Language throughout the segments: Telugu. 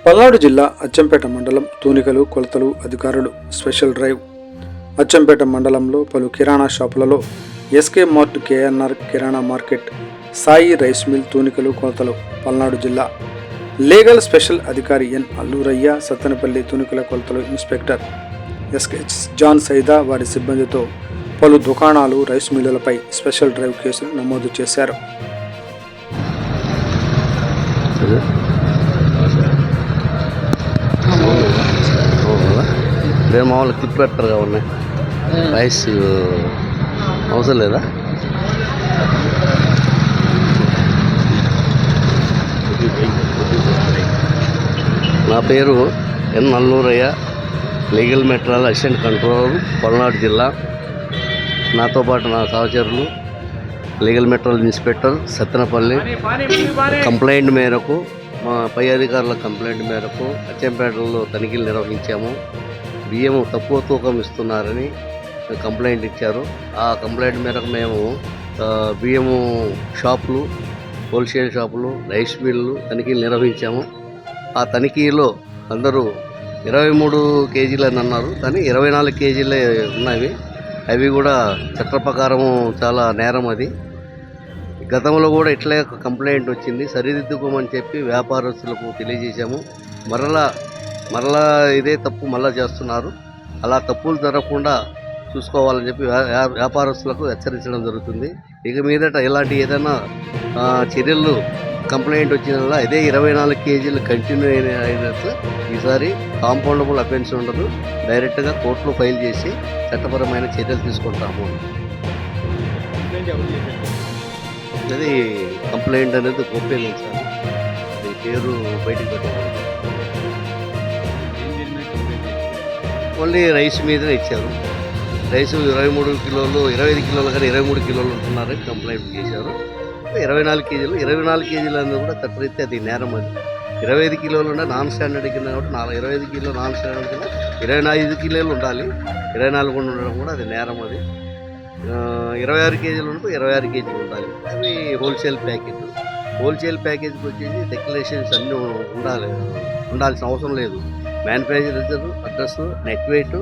పల్నాడు జిల్లా అచ్చంపేట మండలం తూనికలు కొలతలు అధికారులు స్పెషల్ డ్రైవ్. అచ్చంపేట మండలంలో పలు కిరాణా షాపులలో ఎస్కే మార్ట్, కేఎన్ఆర్ కిరాణా మార్కెట్, సాయి రైస్ మిల్, తూనికలు కొలతలు. పల్నాడు జిల్లా లీగల్ స్పెషల్ అధికారి ఎన్ అల్లూరయ్య, సత్తెనపల్లి తూనికల కొలతలు ఇన్స్పెక్టర్ ఎస్కెచ్ జాన్ సైదా వారి సిబ్బందితో పలు దుకాణాలు, రైస్ మిల్లులపై స్పెషల్ డ్రైవ్ కేసులు నమోదు చేశారు. నేను మామూలు క్లిప్ పెడతారుగా ఉన్నాయి, రైస్ అవసరం లేదా? నా పేరు N Alluraiah, legal metrology assistant controller, Palnadu జిల్లా. నాతో పాటు నా సహచరులు legal metrology inspector Sattenapalli. Complaint మేరకు, మా పై అధికారుల కంప్లైంట్ మేరకు అచ్చంపేటలో తనిఖీలు నిర్వహించాము. బియ్యం తక్కువ తూకం ఇస్తున్నారని కంప్లైంట్ ఇచ్చారు. ఆ కంప్లైంట్ మేరకు మేము బియ్యము షాపులు, హోల్సేల్ షాపులు, రైస్ మిల్లు తనిఖీలు నిర్వహించాము. ఆ తనిఖీలో అందరూ 23 కేజీలు అని అన్నారు, కానీ 24 కేజీలే ఉన్నవి. అవి కూడా చట్ట ప్రకారము చాలా నేరం అది. గతంలో కూడా ఇట్లే కంప్లైంట్ వచ్చింది, సరిదిద్దుకోమని చెప్పి వ్యాపారస్తులకు తెలియజేశాము. మరలా ఇదే తప్పు మళ్ళా చేస్తున్నారు. అలా తప్పులు జరగకుండా చూసుకోవాలని చెప్పి వ్యాపారస్తులకు హెచ్చరించడం జరుగుతుంది. ఇక మీదట ఇలాంటి ఏదైనా చర్యలు కంప్లైంట్ వచ్చిన ఇదే 24 కేజీలు కంటిన్యూ అయినట్లు ఈసారి కాంపౌండబుల్ అఫెన్స్ ఉండదు, డైరెక్ట్గా కోర్టులో ఫైల్ చేసి చట్టపరమైన చర్యలు తీసుకుంటాము. అది కంప్లైంట్ అనేది ఉపయోగించాలి, అది పేరు బయటికి పెట్టాలి. ఓన్లీ రైస్ మీదనే ఇచ్చారు. రైస్ 23 కిలోలు, 25 కిలోలు కానీ 23 కిలోలు ఉంటున్నారని కంప్లైంట్ చేశారు. 24 కేజీలు అనేది కూడా చట్టరీత్యా అది నేరం. అది 25 కిలోలు ఉంటే నాన్ స్టాండర్డ్ కింద కాబట్టి 25 కిలో నాన్ స్టాండర్డ్ కింద 25 కిలోలు ఉండాలి. 24 ఉండడం కూడా అది నేరం. అది 26 కేజీలు ఉంటే 26 కేజీలు ఉండాలి. అవి హోల్సేల్ ప్యాకేజ్కి వచ్చేసి డెక్లరేషన్స్ అన్నీ ఉండాల్సిన అవసరం లేదు. Manufacturer address, net weight,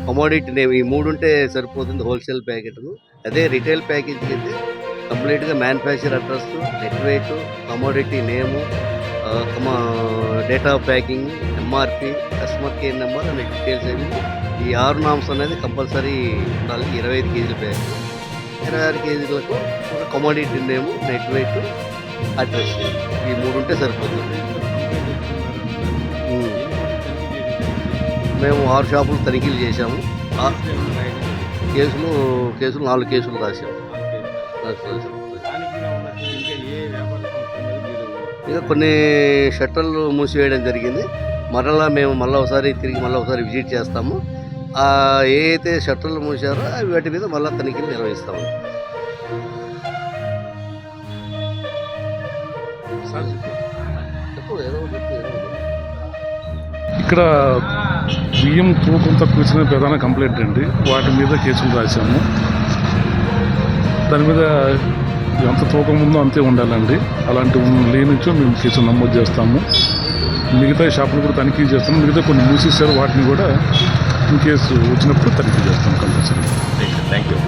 commodity name, ఈ 3 ఉంటే సరిపోతుంది హోల్సేల్ ప్యాకెట్కు. అదే రిటైల్ ప్యాకేజ్కి అయితే కంప్లీట్గా manufacture address, net weight, commodity name, data of packing, MRP, customer care number అనే డీటెయిల్స్ అవి ఈ 6 నామ్స్ అనేది కంపల్సరీ ఉండాలి. 25 కేజీల ప్యాకెట్, 26 కేజీలకు కమోడిటీ నేము, నెట్ వెయిట్, అడ్రస్, ఈ 3 ఉంటే సరిపోతుంది. మేము 6 షాపులు తనిఖీలు చేశాము. కేసులు 4 కేసులు రాశాము. ఇక కొన్ని షట్టర్లు మూసివేయడం జరిగింది. మేము మళ్ళీ ఒకసారి విజిట్ చేస్తాము. ఏ అయితే షట్టర్లు మూసారో అవి వాటి మీద మళ్ళీ తనిఖీలు నిర్వహిస్తాము. ఇక్కడ బియ్యం తూకం తక్కువ ఇచ్చిన ప్రధాన కంప్లైంట్ అండి. వాటి మీద కేసులు రాశాము. దాని మీద ఎంత తూకం ఉందో అంతే ఉండాలండి. అలాంటి లేనిచో మేము కేసులు నమోదు చేస్తాము. మిగతా షాపులు కూడా తనిఖీ చేస్తాము. మిగతా కొన్ని మూసేసారు, వాటిని కూడా కేసు వచ్చినప్పుడు తనిఖీ చేస్తాం కంపల్సరీ. Thank you.